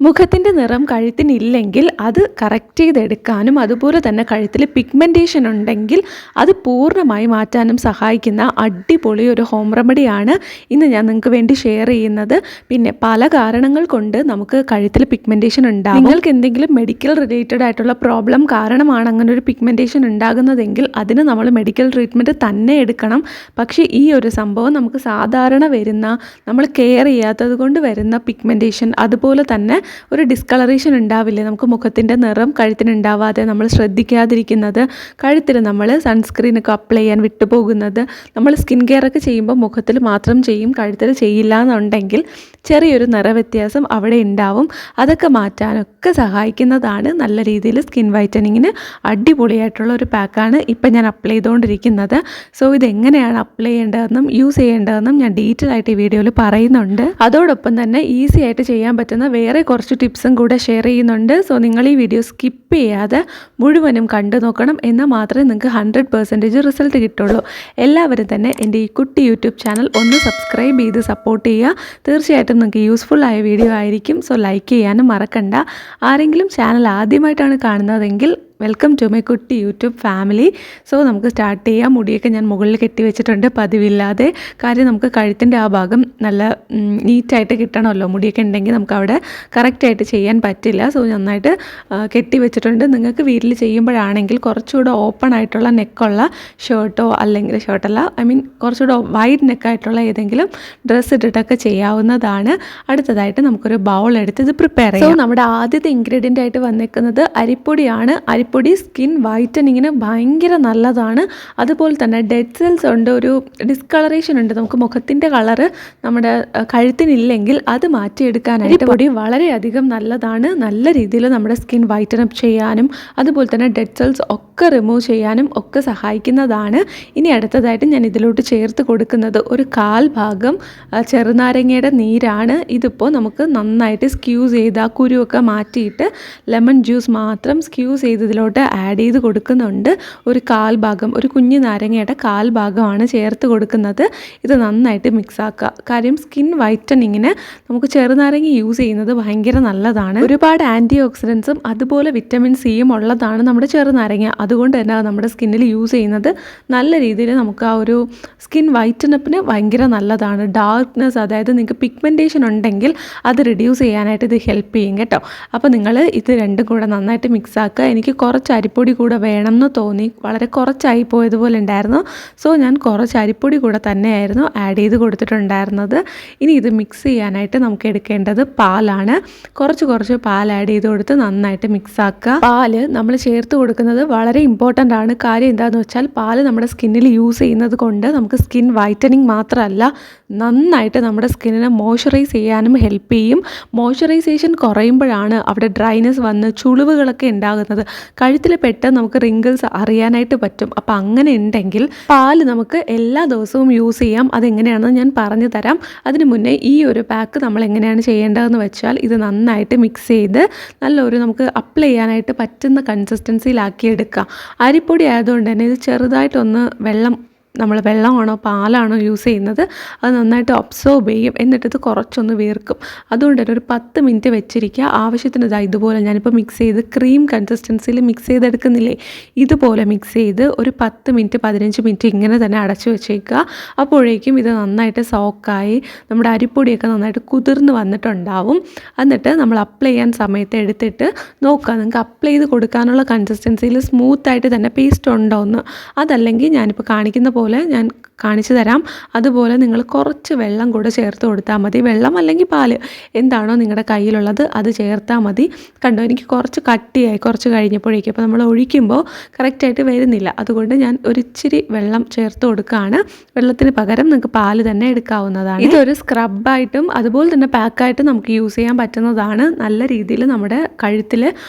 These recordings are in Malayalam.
മുഖത്തിൻ്റെ നിറം കഴുത്തിനില്ലെങ്കിൽ അത് കറക്റ്റ് ചെയ്തെടുക്കാനും അതുപോലെ തന്നെ കഴുത്തിൽ പിഗ്മെൻറ്റേഷൻ ഉണ്ടെങ്കിൽ അത് പൂർണ്ണമായി മാറ്റാനും സഹായിക്കുന്ന അടിപൊളി ഒരു ഹോം റെമഡിയാണ് ഇന്ന് ഞാൻ നിങ്ങൾക്ക് വേണ്ടി ഷെയർ ചെയ്യുന്നത്. പിന്നെ പല കാരണങ്ങൾ കൊണ്ട് നമുക്ക് കഴുത്തിൽ പിഗ്മെൻറ്റേഷൻ ഉണ്ടാകും. നിങ്ങൾക്ക് എന്തെങ്കിലും മെഡിക്കൽ റിലേറ്റഡ് ആയിട്ടുള്ള പ്രോബ്ലം കാരണമാണ് അങ്ങനെ ഒരു പിഗ്മെൻറ്റേഷൻ ഉണ്ടാകുന്നതെങ്കിൽ അതിന് നമ്മൾ മെഡിക്കൽ ട്രീറ്റ്മെൻറ്റ് തന്നെ എടുക്കണം. പക്ഷേ ഈ ഒരു സംഭവം നമുക്ക് സാധാരണ വരുന്ന നമ്മൾ കെയർ ചെയ്യാത്തത് കൊണ്ട് വരുന്ന പിഗ്മെൻറ്റേഷൻ, അതുപോലെ തന്നെ ഒരു ഡിസ്കളറേഷൻ ഉണ്ടാവില്ലേ, നമുക്ക് മുഖത്തിൻ്റെ നിറം കഴുത്തിനുണ്ടാവാതെ നമ്മൾ ശ്രദ്ധിക്കാതിരിക്കുന്നത്, കഴുത്തിൽ നമ്മൾ സൺസ്ക്രീനൊക്കെ അപ്ലൈ ചെയ്യാൻ വിട്ടുപോകുന്നത്, നമ്മൾ സ്കിൻ കെയർ ഒക്കെ ചെയ്യുമ്പോൾ മുഖത്തിൽ മാത്രം ചെയ്യും, കഴുത്തിൽ ചെയ്യില്ല എന്നുണ്ടെങ്കിൽ ചെറിയൊരു നിറവ്യത്യാസം അവിടെ ഉണ്ടാവും. അതൊക്കെ മാറ്റാനൊക്കെ സഹായിക്കുന്നതാണ് നല്ല രീതിയിൽ സ്കിൻ വൈറ്റനിങ്ങിന് അടിപൊളിയായിട്ടുള്ള ഒരു പാക്കാണ് ഇപ്പം ഞാൻ അപ്ലൈ ചെയ്തുകൊണ്ടിരിക്കുന്നത്. സോ ഇതെങ്ങനെയാണ് അപ്ലൈ ചെയ്യേണ്ടതെന്നും യൂസ് ചെയ്യേണ്ടതെന്നും ഞാൻ ഡീറ്റെയിൽ ആയിട്ട് ഈ വീഡിയോയിൽ പറയുന്നുണ്ട്. അതോടൊപ്പം തന്നെ ഈസി ആയിട്ട് ചെയ്യാൻ പറ്റുന്ന വേറെ കുറച്ച് ടിപ്സും കൂടെ ഷെയർ ചെയ്യുന്നുണ്ട്. സോ നിങ്ങൾ ഈ വീഡിയോ സ്കിപ്പ് ചെയ്യാതെ മുഴുവനും കണ്ടു നോക്കണം, എന്നാൽ മാത്രമേ നിങ്ങൾക്ക് 100% റിസൾട്ട് കിട്ടുള്ളൂ. എല്ലാവരും തന്നെ എൻ്റെ ഈ കുട്ടി യൂട്യൂബ് ചാനൽ ഒന്ന് സബ്സ്ക്രൈബ് ചെയ്ത് സപ്പോർട്ട് ചെയ്യുക. തീർച്ചയായിട്ടും നിങ്ങൾക്ക് യൂസ്ഫുൾ ആയ വീഡിയോ ആയിരിക്കും. സോ ലൈക്ക് ചെയ്യാനും മറക്കണ്ട. ആരെങ്കിലും ചാനൽ ആദ്യമായിട്ടാണ് കാണുന്നതെങ്കിൽ വെൽക്കം ടു മൈ കുട്ടി യൂട്യൂബ് ഫാമിലി. സോ നമുക്ക് സ്റ്റാർട്ട് ചെയ്യാം. മുടിയൊക്കെ ഞാൻ മുകളിൽ കെട്ടി വെച്ചിട്ടുണ്ട് പതിവില്ലാതെ. കാര്യം നമുക്ക് കഴുത്തിൻ്റെ ആ ഭാഗം നല്ല നീറ്റായിട്ട് കിട്ടണമല്ലോ. മുടിയൊക്കെ ഉണ്ടെങ്കിൽ നമുക്ക് അവിടെ കറക്റ്റായിട്ട് ചെയ്യാൻ പറ്റില്ല. സോ നന്നായിട്ട് കെട്ടി വെച്ചിട്ടുണ്ട്. നിങ്ങൾക്ക് വീട്ടിൽ ചെയ്യുമ്പോഴാണെങ്കിൽ കുറച്ചുകൂടെ ഓപ്പൺ ആയിട്ടുള്ള നെക്കുള്ള ഷർട്ടോ, അല്ലെങ്കിൽ ഷർട്ടല്ല, കുറച്ചുകൂടെ വൈഡ് നെക്കായിട്ടുള്ള ഏതെങ്കിലും ഡ്രസ്സ് ഇട്ടിട്ടൊക്കെ ചെയ്യാവുന്നതാണ്. അടുത്തതായിട്ട് നമുക്കൊരു ബൗൾ എടുത്ത് ഇത് പ്രിപ്പയർ ചെയ്യാം. സോ നമ്മുടെ ആദ്യത്തെ ഇൻഗ്രീഡിയൻ്റ് ആയിട്ട് വന്നേക്കുന്നത് അരിപ്പൊടിയാണ്. അരിപ്പൊടി സ്കിൻ വൈറ്റനിങ്ങിന് ഭയങ്കര നല്ലതാണ്. അതുപോലെ തന്നെ ഡെഡ് സെൽസ് ഉണ്ട്, ഒരു ഡിസ്കളറേഷൻ ഉണ്ട്, നമുക്ക് മുഖത്തിൻ്റെ കളറ് നമ്മുടെ കഴുത്തിനില്ലെങ്കിൽ അത് മാറ്റിയെടുക്കാനായിട്ട് പൊടി വളരെയധികം നല്ലതാണ്. നല്ല രീതിയിൽ നമ്മുടെ സ്കിൻ വൈറ്റൻ അപ്പ് ചെയ്യാനും അതുപോലെ തന്നെ ഡെഡ് സെൽസ് ഒക്കെ റിമൂവ് ചെയ്യാനും ഒക്കെ സഹായിക്കുന്നതാണ്. ഇനി അടുത്തതായിട്ട് ഞാൻ ഇതിലോട്ട് ചേർത്ത് കൊടുക്കുന്നത് ഒരു 1/4 ഭാഗം ചെറുനാരങ്ങയുടെ നീരാണ്. ഇതിപ്പോൾ നമുക്ക് നന്നായിട്ട് സ്ക്യൂസ് ചെയ്ത് ആ കുരുവൊക്കെ മാറ്റിയിട്ട് ലെമൺ ജ്യൂസ് മാത്രം സ്ക്യൂസ് ചെയ്ത് ഇതിലോട്ട് ആഡ് ചെയ്ത് കൊടുക്കുന്നുണ്ട്. ഒരു 1/4 ഭാഗം, ഒരു കുഞ്ഞു നാരങ്ങയുടെ 1/4 ഭാഗമാണ് ചേർത്ത് കൊടുക്കുന്നത്. ഇത് നന്നായിട്ട് മിക്സ് ആക്കുക. കാര്യം സ്കിൻ വൈറ്റനിങ്ങിന് നമുക്ക് ചെറുനാരങ്ങ യൂസ് ചെയ്യുന്നത് ഭയങ്കര നല്ലതാണ്. ഒരുപാട് ആൻറ്റി ഓക്സിഡൻസും അതുപോലെ വിറ്റമിൻ സിയും ഉള്ളതാണ് നമ്മുടെ ചെറുനാരങ്ങ. അതുകൊണ്ട് തന്നെ നമ്മുടെ സ്കിന്നിൽ യൂസ് ചെയ്യുന്നത് നല്ല രീതിയിൽ നമുക്ക് ആ ഒരു സ്കിൻ വൈറ്റനപ്പിന് ഭയങ്കര നല്ലതാണ്. ഡാർക്ക്നെസ്, അതായത് നിങ്ങൾക്ക് പിഗ്മെൻറ്റേഷൻ ഉണ്ടെങ്കിൽ അത് റിഡ്യൂസ് ചെയ്യാനായിട്ട് ഇത് ഹെൽപ്പ് ചെയ്യും കേട്ടോ. അപ്പോൾ നിങ്ങൾ ഇത് രണ്ടും കൂടെ നന്നായിട്ട് മിക്സ് ആക്കുക. എനിക്ക് കുറച്ച് അരിപ്പൊടി കൂടെ വേണമെന്ന് തോന്നി, വളരെ കുറച്ചായി പോയതുപോലെ ഉണ്ടായിരുന്നു. സോ ഞാൻ കുറച്ച് അരിപ്പൊടി കൂടെ തന്നെയായിരുന്നു ആഡ് ചെയ്ത് കൊടുത്തിട്ടുണ്ടായിരുന്നത്. ഇനി ഇത് മിക്സ് ചെയ്യാനായിട്ട് നമുക്ക് എടുക്കേണ്ടത് പാലാണ്. കുറച്ച് പാൽ ആഡ് ചെയ്ത് കൊടുത്ത് നന്നായിട്ട് മിക്സ് ആക്കുക. പാല് നമ്മൾ ചേർത്ത് കൊടുക്കുന്നത് വളരെ ഇമ്പോർട്ടൻ്റ് ആണ്. കാര്യം എന്താണെന്ന് വെച്ചാൽ പാല് നമ്മുടെ സ്കിന്നിൽ യൂസ് ചെയ്യുന്നത് കൊണ്ട് നമുക്ക് സ്കിൻ വൈറ്റനിങ് മാത്രമല്ല, നന്നായിട്ട് നമ്മുടെ സ്കിന്നിനെ മോയ്സ്ചറൈസ് ചെയ്യാനും ഹെൽപ്പ് ചെയ്യും. മോയ്സ്ചറൈസേഷൻ കുറയുമ്പോഴാണ് അവിടെ ഡ്രൈനെസ് വന്ന് ചുളിവുകളൊക്കെ ഉണ്ടാകുന്നത്. കഴുത്തിൽ പെട്ടെന്ന് നമുക്ക് റിങ്കിൾസ് അറിയാനായിട്ട് പറ്റും. അപ്പോൾ അങ്ങനെ ഉണ്ടെങ്കിൽ പാല് നമുക്ക് എല്ലാ ദിവസവും യൂസ് ചെയ്യാം. അതെങ്ങനെയാണെന്ന് ഞാൻ പറഞ്ഞു തരാം. അതിന് മുന്നേ ഈ ഒരു പാക്ക് നമ്മൾ എങ്ങനെയാണ് ചെയ്യേണ്ടതെന്ന് വെച്ചാൽ, ഇത് നന്നായിട്ട് മിക്സ് ചെയ്ത് നല്ലൊരു നമുക്ക് അപ്ലൈ ചെയ്യാനായിട്ട് പറ്റുന്ന കൺസിസ്റ്റൻസിയിലാക്കി എടുക്കുക. അരിപ്പൊടി ആയതുകൊണ്ട് തന്നെ ഇത് ചെറുതായിട്ടൊന്ന് നമ്മൾ വെള്ളമാണോ പാലാണോ യൂസ് ചെയ്യുന്നത് അത് നന്നായിട്ട് അബ്സോർബ് ചെയ്യും. എന്നിട്ടിത് കുറച്ചൊന്ന് വീർക്കും. അതുകൊണ്ട് തന്നെ ഒരു 10 മിനിറ്റ് വെച്ചിരിക്കുക. ആവശ്യത്തിന് ഇതുപോലെ ഞാനിപ്പോൾ മിക്സ് ചെയ്ത് ക്രീം കൺസിസ്റ്റൻസിയിൽ മിക്സ് ചെയ്തെടുക്കുന്നില്ലേ, ഇതുപോലെ മിക്സ് ചെയ്ത് ഒരു 10 മിനിറ്റ് 15 മിനിറ്റ് ഇങ്ങനെ തന്നെ അടച്ചു വെച്ചേക്കുക. അപ്പോഴേക്കും ഇത് നന്നായിട്ട് സോക്കായി നമ്മുടെ അരിപ്പൊടിയൊക്കെ നന്നായിട്ട് കുതിർന്ന് വന്നിട്ടുണ്ടാവും. എന്നിട്ട് നമ്മൾ അപ്ലൈ ചെയ്യാൻ സമയത്ത് എടുത്തിട്ട് നോക്കുക, നിങ്ങൾക്ക് അപ്ലൈ ചെയ്ത് കൊടുക്കാനുള്ള കൺസിസ്റ്റൻസിയിൽ സ്മൂത്തായിട്ട് തന്നെ പേസ്റ്റ് ഉണ്ടോ എന്ന്. അതല്ലെങ്കിൽ ഞാനിപ്പോൾ കാണിക്കുന്ന പോലെ ഞാൻ കാണിച്ചു തരാം. അതുപോലെ നിങ്ങൾ കുറച്ച് വെള്ളം കൂടെ ചേർത്ത് കൊടുത്താൽ മതി. വെള്ളം അല്ലെങ്കിൽ പാല് എന്താണോ നിങ്ങളുടെ കയ്യിലുള്ളത് അത് ചേർത്താൽ മതി. കണ്ടോ, എനിക്ക് കുറച്ച് കട്ടിയായി കുറച്ച് കഴിഞ്ഞപ്പോഴേക്കും. അപ്പോൾ നമ്മൾ ഒഴിക്കുമ്പോൾ കറക്റ്റായിട്ട് വരുന്നില്ല. അതുകൊണ്ട് ഞാൻ ഒരിച്ചിരി വെള്ളം ചേർത്ത് കൊടുക്കുകയാണ്. വെള്ളത്തിന് പകരം നിങ്ങൾക്ക് പാല് തന്നെ എടുക്കാവുന്നതാണ്. ഇതൊരു സ്ക്രബായിട്ടും അതുപോലെ തന്നെ പാക്കായിട്ടും നമുക്ക് യൂസ് ചെയ്യാൻ പറ്റുന്നതാണ്. നല്ല രീതിയിൽ നമ്മുടെ കഴുത്തിൽ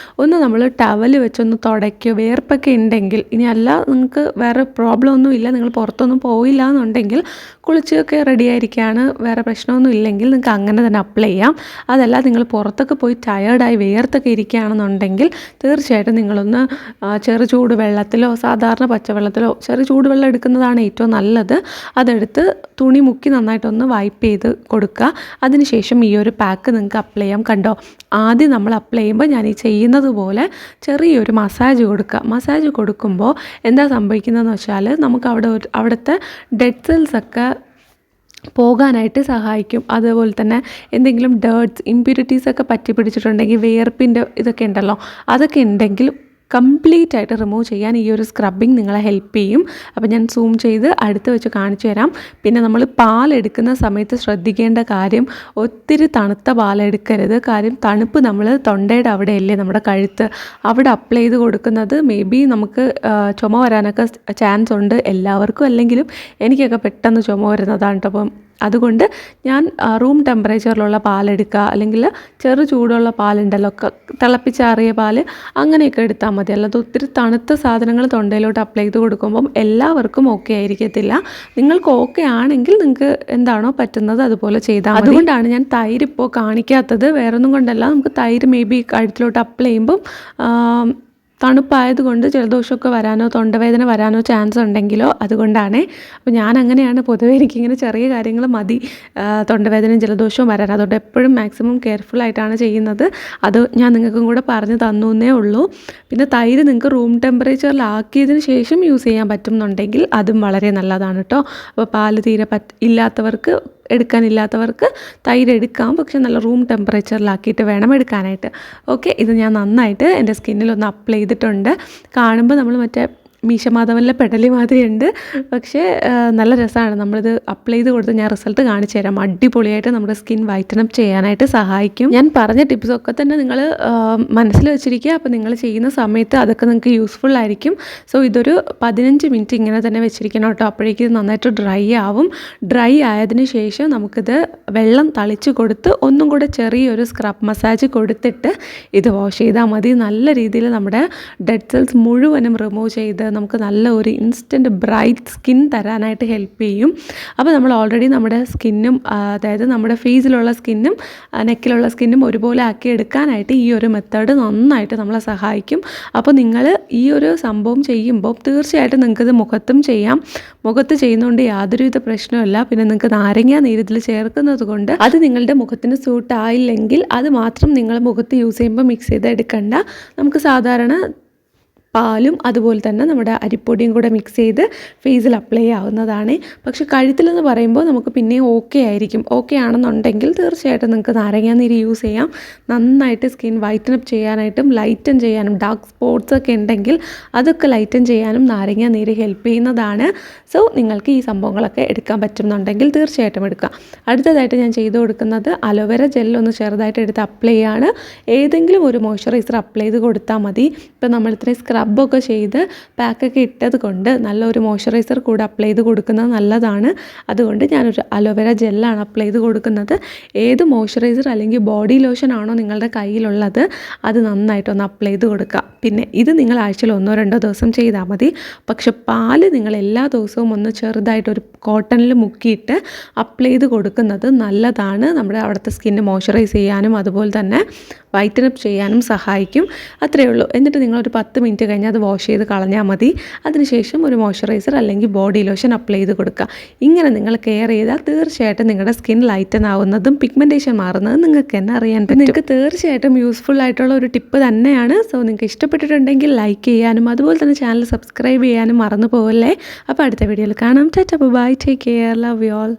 ഒന്ന് നമ്മൾ ടവൽ വെച്ചൊന്ന് തുടയ്ക്കുക. വേർപ്പൊക്കെ ഉണ്ടെങ്കിൽ, ഇനി അല്ല നിങ്ങൾക്ക് വേറെ പ്രോബ്ലം ഒന്നും ഇല്ല, നിങ്ങൾ പുറത്തൊന്നും പോയില്ല എന്നുണ്ടെങ്കിൽ കുളിച്ചൊക്കെ റെഡി ആയിരിക്കുകയാണ്, വേറെ പ്രശ്നമൊന്നും ഇല്ലെങ്കിൽ നിങ്ങൾക്ക് അങ്ങനെ തന്നെ അപ്ലൈ ചെയ്യാം. അതല്ല നിങ്ങൾ പുറത്തൊക്കെ പോയി ടയേർഡായി വേർത്തൊക്കെ ഇരിക്കുകയാണെന്നുണ്ടെങ്കിൽ തീർച്ചയായിട്ടും നിങ്ങളൊന്ന് ചെറു ചൂടുവെള്ളത്തിലോ സാധാരണ പച്ചവെള്ളത്തിലോ ചെറു ചൂടുവെള്ളം എടുക്കുന്നതാണ് ഏറ്റവും നല്ലത്. അതെടുത്ത് തുണി മുക്കി നന്നായിട്ടൊന്ന് വൈപ്പ് ചെയ്ത് കൊടുക്കുക. അതിനുശേഷം ഈ ഒരു പാക്ക് നിങ്ങൾക്ക് അപ്ലൈ ചെയ്യാം. കണ്ടോ, ആദ്യം നമ്മൾ അപ്ലൈ ചെയ്യുമ്പോൾ ഞാൻ ഈ ചെയ്യുന്നത് പോലെ ചെറിയൊരു മസാജ് കൊടുക്കുക. മസാജ് കൊടുക്കുമ്പോൾ എന്താ സംഭവിക്കുന്നതെന്ന് വെച്ചാൽ നമുക്ക് അവിടുത്തെ ഡെഡ് സെൽസൊക്കെ പോകാനായിട്ട് സഹായിക്കും. അതുപോലെ തന്നെ എന്തെങ്കിലും ഡേർട്സ് ഇമ്പ്യൂരിറ്റീസൊക്കെ പറ്റി പിടിച്ചിട്ടുണ്ടെങ്കിൽ വിയർപ്പിൻ്റെ ഇതൊക്കെ ഉണ്ടല്ലോ, അതൊക്കെ ഉണ്ടെങ്കിൽ കംപ്ലീറ്റ് ആയിട്ട് റിമൂവ് ചെയ്യാൻ ഈ ഒരു സ്ക്രബിങ് നിങ്ങളെ ഹെൽപ്പ് ചെയ്യും. അപ്പോൾ ഞാൻ സൂം ചെയ്ത് അടുത്ത് വെച്ച് കാണിച്ചു തരാം. പിന്നെ നമ്മൾ പാലെടുക്കുന്ന സമയത്ത് ശ്രദ്ധിക്കേണ്ട കാര്യം, ഒത്തിരി തണുത്ത പാലെടുക്കരുത്. കാര്യം തണുപ്പ് നമ്മൾ തൊണ്ടയുടെ അവിടെയല്ലേ നമ്മുടെ കഴുത്ത്, അവിടെ അപ്ലൈ ചെയ്ത് കൊടുക്കുന്നത് മേ ബി നമുക്ക് ചുമ വരാനൊക്കെ ചാൻസ് ഉണ്ട്. എല്ലാവർക്കും അല്ലെങ്കിലും എനിക്കൊക്കെ പെട്ടെന്ന് ചുമ വരുന്നതാണ് കേട്ടോ. അപ്പം അതുകൊണ്ട് ഞാൻ റൂം ടെമ്പറേച്ചറിലുള്ള പാലെടുക്കുക, അല്ലെങ്കിൽ ചെറു ചൂടുള്ള പാലുണ്ടല്ലോ, തിളപ്പിച്ചാറിയ പാൽ, അങ്ങനെയൊക്കെ എടുത്താൽ മതി. അല്ലാതെ ഒത്തിരി തണുത്ത സാധനങ്ങൾ തൊണ്ടയിലോട്ട് അപ്ലൈ ചെയ്ത് കൊടുക്കുമ്പം എല്ലാവർക്കും ഓക്കെ ആയിരിക്കത്തില്ല. നിങ്ങൾക്ക് ഓക്കെ ആണെങ്കിൽ നിങ്ങൾക്ക് എന്താണോ പറ്റുന്നത് അതുപോലെ ചെയ്താൽ മതി. അതുകൊണ്ടാണ് ഞാൻ തൈര് ഇപ്പോൾ കാണിക്കാത്തത്, വേറൊന്നും കൊണ്ടല്ല. നമുക്ക് തൈര് മേ ബി കഴുത്തിലോട്ട് അപ്ലൈ ചെയ്യുമ്പം തണുപ്പായതുകൊണ്ട് ജലദോഷമൊക്കെ വരാനോ തൊണ്ടവേദന വരാനോ ചാൻസ് ഉണ്ടെങ്കിലോ അതുകൊണ്ടാണ്. അപ്പോൾ ഞാൻ അങ്ങനെയാണ് പൊതുവേ, എനിക്കിങ്ങനെ ചെറിയ കാര്യങ്ങൾ മതി തൊണ്ടവേദനയും ജലദോഷവും വരാൻ. അതുകൊണ്ട് എപ്പോഴും മാക്സിമം കെയർഫുള്ളായിട്ടാണ് ചെയ്യുന്നത്. അത് ഞാൻ നിങ്ങൾക്കും കൂടെ പറഞ്ഞു തന്നേ ഉള്ളൂ. പിന്നെ തൈര് നിങ്ങൾക്ക് റൂം ടെമ്പറേച്ചറിലാക്കിയതിന് ശേഷം യൂസ് ചെയ്യാൻ പറ്റുന്നുണ്ടെങ്കിൽ അതും വളരെ നല്ലതാണ് കേട്ടോ. അപ്പോൾ പാല് തീരെ എടുക്കാനില്ലാത്തവർക്ക് തൈര് എടുക്കാം, പക്ഷെ നല്ല റൂം ടെമ്പറേച്ചറിലാക്കിയിട്ട് വേണം എടുക്കാനായിട്ട്. ഓക്കെ, ഇത് ഞാൻ നന്നായിട്ട് എൻ്റെ സ്കിന്നിലൊന്ന് അപ്ലൈ ചെയ്തിട്ടുണ്ട്. കാണുമ്പോൾ നമ്മൾ മറ്റേ മീശമാധവനിലെ പെടലി മാതിരിയുണ്ട്, പക്ഷേ നല്ല രസമാണ്. നമ്മളിത് അപ്ലൈ ചെയ്ത് കൊടുത്ത് ഞാൻ റിസൾട്ട് കാണിച്ചു തരാം. അടിപൊളിയായിട്ട് നമ്മുടെ സ്കിൻ വൈറ്റനപ്പ് ചെയ്യാനായിട്ട് സഹായിക്കും. ഞാൻ പറഞ്ഞ ടിപ്സൊക്കെ തന്നെ നിങ്ങൾ മനസ്സിൽ വെച്ചിരിക്കുക. അപ്പോൾ നിങ്ങൾ ചെയ്യുന്ന സമയത്ത് അതൊക്കെ നിങ്ങൾക്ക് യൂസ്ഫുൾ ആയിരിക്കും. സോ ഇതൊരു 15 മിനിറ്റ് ഇങ്ങനെ തന്നെ വെച്ചിരിക്കണം കേട്ടോ. അപ്പോഴേക്കും നന്നായിട്ട് ഡ്രൈ ആവും. ഡ്രൈ ആയതിനു ശേഷം നമുക്കിത് വെള്ളം തളിച്ച് കൊടുത്ത് ഒന്നും കൂടെ ചെറിയൊരു സ്ക്രബ് മസാജ് കൊടുത്തിട്ട് ഇത് വാഷ് ചെയ്താൽ മതി. നല്ല രീതിയിൽ നമ്മുടെ ഡെഡ് സെൽസ് മുഴുവനും റിമൂവ് ചെയ്ത് നമുക്ക് നല്ല ഒരു ഇൻസ്റ്റൻറ്റ് ബ്രൈറ്റ് സ്കിൻ തരാനായിട്ട് ഹെൽപ്പ് ചെയ്യും. അപ്പോൾ നമ്മൾ ഓൾറെഡി നമ്മുടെ സ്കിന്നും, അതായത് നമ്മുടെ ഫേസിലുള്ള സ്കിന്നും നെക്കിലുള്ള സ്കിന്നും ഒരുപോലെ ആക്കി എടുക്കാനായിട്ട് ഈ ഒരു മെത്തേഡ് നന്നായിട്ട് നമ്മളെ സഹായിക്കും. അപ്പോൾ നിങ്ങൾ ഈ ഒരു സംഭവം ചെയ്യുമ്പോൾ തീർച്ചയായിട്ടും നിങ്ങൾക്കിത് മുഖത്തും ചെയ്യാം. മുഖത്ത് ചെയ്യുന്നതുകൊണ്ട് യാതൊരുവിധ പ്രശ്നമില്ല. പിന്നെ നിങ്ങൾക്ക് നാരങ്ങ നീര് ഇതിൽ ചേർക്കുന്നത് കൊണ്ട് അത് നിങ്ങളുടെ മുഖത്തിന് സൂട്ട് ആയില്ലെങ്കിൽ അത് മാത്രം നിങ്ങൾ മുഖത്ത് യൂസ് ചെയ്യുമ്പോൾ മിക്സ് ചെയ്ത് എടുക്കണ്ട. നമുക്ക് സാധാരണ പാലും അതുപോലെ തന്നെ നമ്മുടെ അരിപ്പൊടിയും കൂടെ മിക്സ് ചെയ്ത് ഫേസിൽ അപ്ലൈ ആവുന്നതാണ്. പക്ഷെ കഴുത്തിലെന്ന് പറയുമ്പോൾ നമുക്ക് പിന്നെയും ഓക്കെ ആയിരിക്കും. ഓക്കെ ആണെന്നുണ്ടെങ്കിൽ തീർച്ചയായിട്ടും നിങ്ങൾക്ക് നാരങ്ങാനീര് യൂസ് ചെയ്യാം. നന്നായിട്ട് സ്കിൻ വൈറ്റനപ്പ് ചെയ്യാനായിട്ടും ലൈറ്റൻ ചെയ്യാനും, ഡാർക്ക് സ്പോട്ട്സ് ഒക്കെ ഉണ്ടെങ്കിൽ അതൊക്കെ ലൈറ്റൻ ചെയ്യാനും നാരങ്ങാനീര് ഹെൽപ്പ് ചെയ്യുന്നതാണ്. സോ നിങ്ങൾക്ക് ഈ സംഭവങ്ങളൊക്കെ എടുക്കാൻ പറ്റുന്നുണ്ടെങ്കിൽ തീർച്ചയായിട്ടും എടുക്കുക. അടുത്തതായിട്ട് ഞാൻ ചെയ്ത് കൊടുക്കുന്നത് അലോവേര ജെല്ലൊന്ന് ചെറുതായിട്ട് എടുത്ത് അപ്ലൈ ചെയ്യാണ്. ഏതെങ്കിലും ഒരു മോയ്സ്ചറൈസർ അപ്ലൈ ചെയ്ത് കൊടുത്താൽ മതി. ഇപ്പോൾ നമ്മൾ ഇത്രയും സ്ക്രബൊക്കെ ചെയ്ത് പാക്കൊക്കെ ഇട്ടത് കൊണ്ട് നല്ലൊരു മോയ്സ്ചറൈസർ കൂടെ അപ്ലൈ ചെയ്ത് കൊടുക്കുന്നത് നല്ലതാണ്. അതുകൊണ്ട് ഞാനൊരു അലോവേര ജെല്ലാണ് അപ്ലൈ ചെയ്ത് കൊടുക്കുന്നത്. ഏത് മോയ്സ്ചറൈസർ അല്ലെങ്കിൽ ബോഡി ലോഷൻ ആണോ നിങ്ങളുടെ കയ്യിലുള്ളത് അത് നന്നായിട്ടൊന്ന് അപ്ലൈ ചെയ്ത് കൊടുക്കുക. പിന്നെ ഇത് നിങ്ങൾ ആഴ്ചയിൽ 1-2 ദിവസം ചെയ്താൽ മതി. പക്ഷെ പാല് നിങ്ങൾ എല്ലാ ദിവസവും ഒന്ന് ചെറുതായിട്ടൊരു കോട്ടണിൽ മുക്കിയിട്ട് അപ്ലൈ ചെയ്ത് കൊടുക്കുന്നത് നല്ലതാണ്. നമ്മുടെ അവിടുത്തെ സ്കിന്ന് മോയ്സ്ചറൈസ് ചെയ്യാനും അതുപോലെ തന്നെ വൈറ്റനപ്പ് ചെയ്യാനും സഹായിക്കും. അത്രയേ ഉള്ളൂ. എന്നിട്ട് നിങ്ങളൊരു 10 മിനിറ്റ് കഴിഞ്ഞ് അത് വാഷ് ചെയ്ത് കളഞ്ഞാൽ മതി. അതിനുശേഷം ഒരു മോയ്സ്ചറൈസർ അല്ലെങ്കിൽ ബോഡി ലോഷൻ അപ്ലൈ ചെയ്ത് കൊടുക്കുക. ഇങ്ങനെ നിങ്ങൾ കെയർ ചെയ്താൽ തീർച്ചയായിട്ടും നിങ്ങളുടെ സ്കിൻ ലൈറ്റൻ ആവുന്നതും പിഗ്മെൻറ്റേഷൻ മാറുന്നതും നിങ്ങൾക്ക് തന്നെ അറിയാൻ പറ്റും. നിങ്ങൾക്ക് തീർച്ചയായിട്ടും യൂസ്ഫുൾ ആയിട്ടുള്ള ഒരു ടിപ്പ് തന്നെയാണ്. സോ നിങ്ങൾക്ക് ഇഷ്ടപ്പെട്ടിട്ടുണ്ടെങ്കിൽ ലൈക്ക് ചെയ്യാനും അതുപോലെ തന്നെ ചാനൽ സബ്സ്ക്രൈബ് ചെയ്യാനും മറന്നു പോകല്ലേ. അപ്പോൾ അടുത്ത വീഡിയോയിൽ കാണാം. Tata, bye, take care, love you all.